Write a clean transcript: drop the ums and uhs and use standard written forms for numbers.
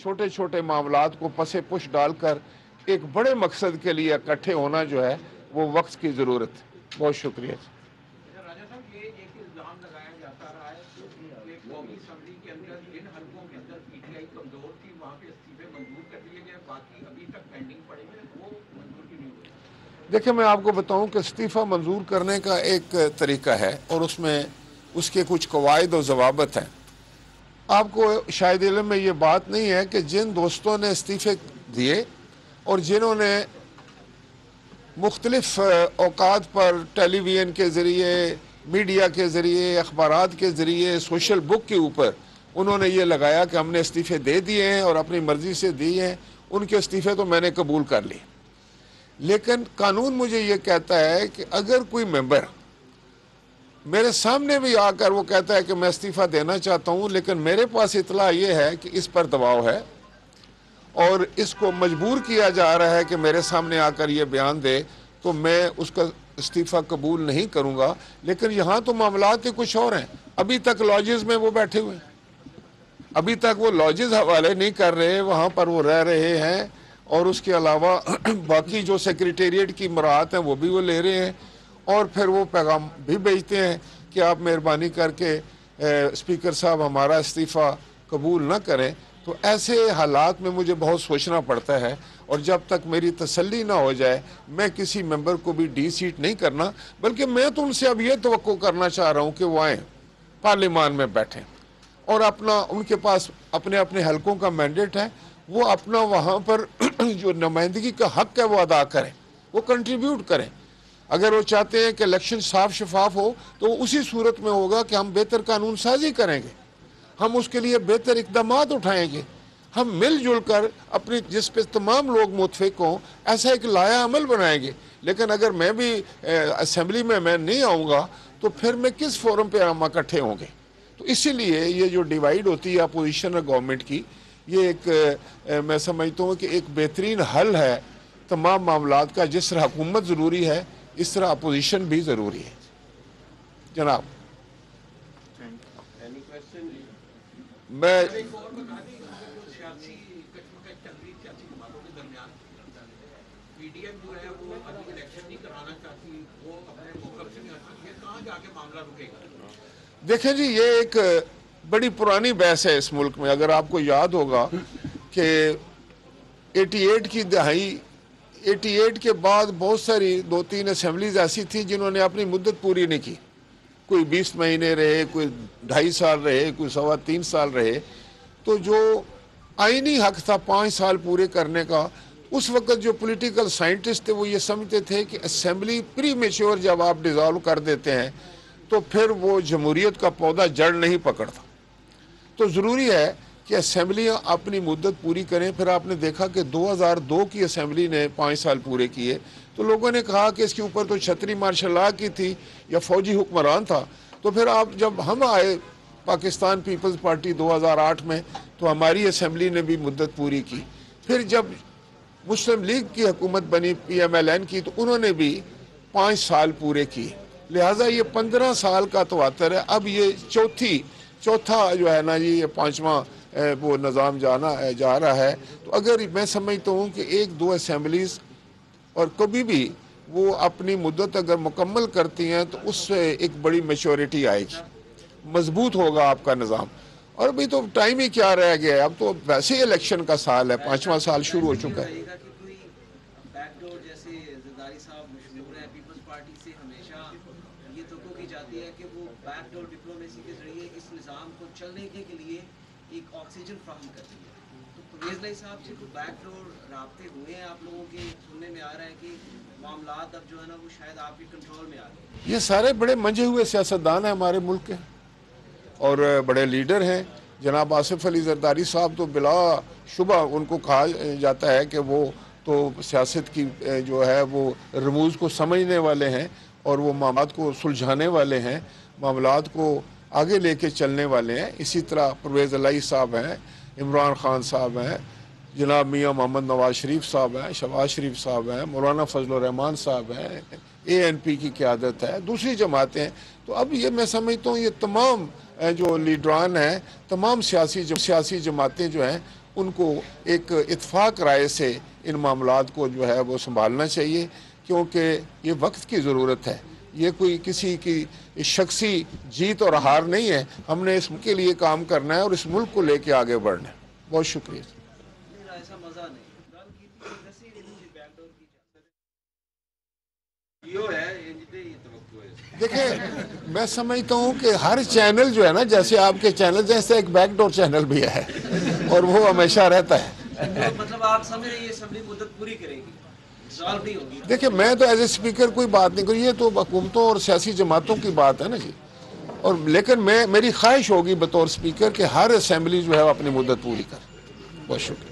छोटे छोटे मामलात को पसे पुश डालकर एक बड़े मकसद के लिए इकट्ठे होना जो है वो वक्त की ज़रूरत है। बहुत शुक्रिया। राजा साहब, ये एक इल्ज़ाम लगाया जाता रहा है कि कौमी असम्बली के अंदर जिन हल्कों के अंदर पीटीआई कमज़ोर थी वहाँ पे इस्तीफे मंजूर कर दिए गए, बाकी अभी तक पेंडिंग पड़े हैं, वो मंजूर क्यों नहीं हुए? देखिए, मैं आपको बताऊं कि इस्तीफ़ा मंजूर करने का एक तरीका है और उसमें उसके कुछ कवायद और ज़वाबत हैं। आपको शायद इल्म में ये बात नहीं है कि जिन दोस्तों ने इस्तीफ़े दिए और जिन्होंने मुख्तलिफ औकात पर टेलीविज़न के ज़रिए, मीडिया के ज़रिए, अखबारात के ज़रिए, सोशल बुक के ऊपर उन्होंने ये लगाया कि हमने इस्तीफ़े दे दिए हैं और अपनी मर्ज़ी से दिए हैं, उनके इस्तीफ़े तो मैंने कबूल कर लिए। लेकिन कानून मुझे ये कहता है कि अगर कोई मेंबर मेरे सामने भी आकर वो कहता है कि मैं इस्तीफ़ा देना चाहता हूँ, लेकिन मेरे पास इतला ये है कि इस पर दबाव है और इसको मजबूर किया जा रहा है कि मेरे सामने आकर ये बयान दे, तो मैं उसका इस्तीफ़ा कबूल नहीं करूँगा। लेकिन यहाँ तो मामलात के कुछ और हैं। अभी तक लॉजेस में वो बैठे हुए हैं, अभी तक वो लॉजेस हवाले नहीं कर रहे, वहाँ पर वो रह रहे हैं और उसके अलावा बाकी जो सेक्रेटेरिएट की मराहत हैं वो भी वो ले रहे हैं और फिर वो पैगाम भी भेजते हैं कि आप मेहरबानी करके स्पीकर साहब हमारा इस्तीफ़ा कबूल ना करें। तो ऐसे हालात में मुझे बहुत सोचना पड़ता है और जब तक मेरी तसल्ली ना हो जाए मैं किसी मेंबर को भी डी सीट नहीं करना, बल्कि मैं तो उनसे अब ये तवक्को करना चाह रहा हूँ कि वो आएँ पार्लियामान में बैठें और अपना, उनके पास अपने अपने हलकों का मैंडेट है, वो अपना वहाँ पर जो नुमाइंदगी का हक है वो अदा करें, वो कंट्रीब्यूट करें। अगर वो चाहते हैं कि इलेक्शन साफ शफाफ हो तो उसी सूरत में होगा कि हम बेहतर कानून साजी करेंगे, हम उसके लिए बेहतर इक़दामात उठाएंगे, हम मिलजुल कर अपनी जिस पे तमाम लोग मुतफिक हों ऐसा एक लाया अमल बनाएंगे। लेकिन अगर मैं भी असम्बली में मैं नहीं आऊँगा तो फिर मैं किस फोरम पर हम इकट्ठे होंगे। तो इसीलिए ये जो डिवाइड होती है अपोजिशन और गवर्नमेंट की, ये एक मैं समझता हूँ कि एक बेहतरीन हल है तमाम मामलात का। जिस तरह हुकूमत ज़रूरी है इस तरह अपोजिशन भी ज़रूरी है। जनाब मैं देखें जी, ये एक बड़ी पुरानी बहस है इस मुल्क में। अगर आपको याद होगा कि 88 की दहाई, 88 के बाद बहुत सारी 2-3 असम्बलीज ऐसी थी जिन्होंने अपनी मुद्दत पूरी नहीं की। कोई 20 महीने रहे, कोई 2.5 साल रहे, कोई 3.25 साल रहे। तो जो आईनी हक था 5 साल पूरे करने का, उस वक्त जो पॉलिटिकल साइंटिस्ट थे वो ये समझते थे कि असम्बली प्री मेच्योर जब आप डिज़ोल्व कर देते हैं तो फिर वो जमहूरियत का पौधा जड़ नहीं पकड़ता। तो ज़रूरी है कि असम्बलियाँ अपनी मुद्दत पूरी करें। फिर आपने देखा कि 2002 की असम्बली ने 5 साल पूरे किए तो लोगों ने कहा कि इसके ऊपर तो छतरी मार्शल लॉ की थी या फौजी हुक्मरान था। तो फिर आप जब हम आए पाकिस्तान पीपल्स पार्टी 2008 में तो हमारी असम्बली ने भी मुद्दत पूरी की। फिर जब मुस्लिम लीग की हुकूमत बनी PMLN की तो उन्होंने भी 5 साल पूरे किए। लिहाजा ये 15 साल का तवातर है। अब ये चौथा जो है ना जी, ये 5वां वो निज़ाम जा रहा है। तो अगर मैं समझता हूँ कि 1-2 असम्बलीज़ और कभी भी वो अपनी मुद्दत अगर मुकम्मल करती हैं तो उससे एक बड़ी मैच्योरिटी आएगी, मजबूत होगा आपका निज़ाम। और अभी तो टाइम ही क्या रह गया है, अब तो वैसे ही इलेक्शन का साल है, 5वां साल शुरू हो चुका है। चलने के लिए एक ऑक्सीजन फ्राहम करती है। तो परवेज़ लाई साहब से कोई बैकडोर राब्ते हुए हैं आप लोगों के? सुनने में आ रहा है कि मामलात अब जो है ना वो शायद आपके कंट्रोल में आ गए। ये सारे बड़े मंजे हुए सियासतदान हैं हमारे मुल्क के और बड़े लीडर हैं। जनाब आसिफ अली जरदारी साहब तो बिला शुबा उनको कहा जाता है कि वो तो सियासत की जो है वो रमूज़ को समझने वाले हैं और वो मामलात को सुलझाने वाले हैं, मामलात को आगे लेके चलने वाले हैं। इसी तरह परवेज़ लाई साहब हैं, इमरान खान साहब हैं, जनाब मियाँ मोहम्मद नवाज शरीफ साहब हैं, शहबाज शरीफ साहब हैं, मौलाना फजल रहमान साहब हैं, ANP کی قیادت ہے، دوسری جماعتیں ہیں. تو اب یہ میں سمجھتا ہوں یہ تمام جو لیڈران ہیں، تمام سیاسی جماعتیں جو ہیں ان کو ایک اتفاق رائے سے ان معاملات کو جو ہے وہ سنبھالنا چاہیے، کیونکہ یہ وقت کی ضرورت ہے. یہ کوئی کسی کی شخصی جیت اور ہار نہیں ہے. ہم نے اس کے لیے کام کرنا ہے اور اس ملک کو لے کے آگے بڑھنا ہے. بہت شکریہ. ایسا مزہ نہیں گل کی دسی بیک ڈور کی دیکھیں میں سمجھتا ہوں کہ ہر چینل جو ہے نا، جیسے آپ کے چینل جیسے ایک بیک ڈور چینل بھی ہے اور وہ ہمیشہ رہتا ہے. مطلب آپ سمجھ رہے ہیں یہ اسمبلی مدت پوری کرے گی، ریزالو نہیں ہوگی؟ دیکھیں میں تو ایز اے اسپیکر کوئی بات نہیں کری، یہ تو حکومتوں اور سیاسی جماعتوں کی بات ہے نا جی. اور لیکن میری خواہش ہوگی بطور اسپیکر کہ ہر اسمبلی جو ہے وہ اپنی مدت پوری کرے. بہت شکریہ.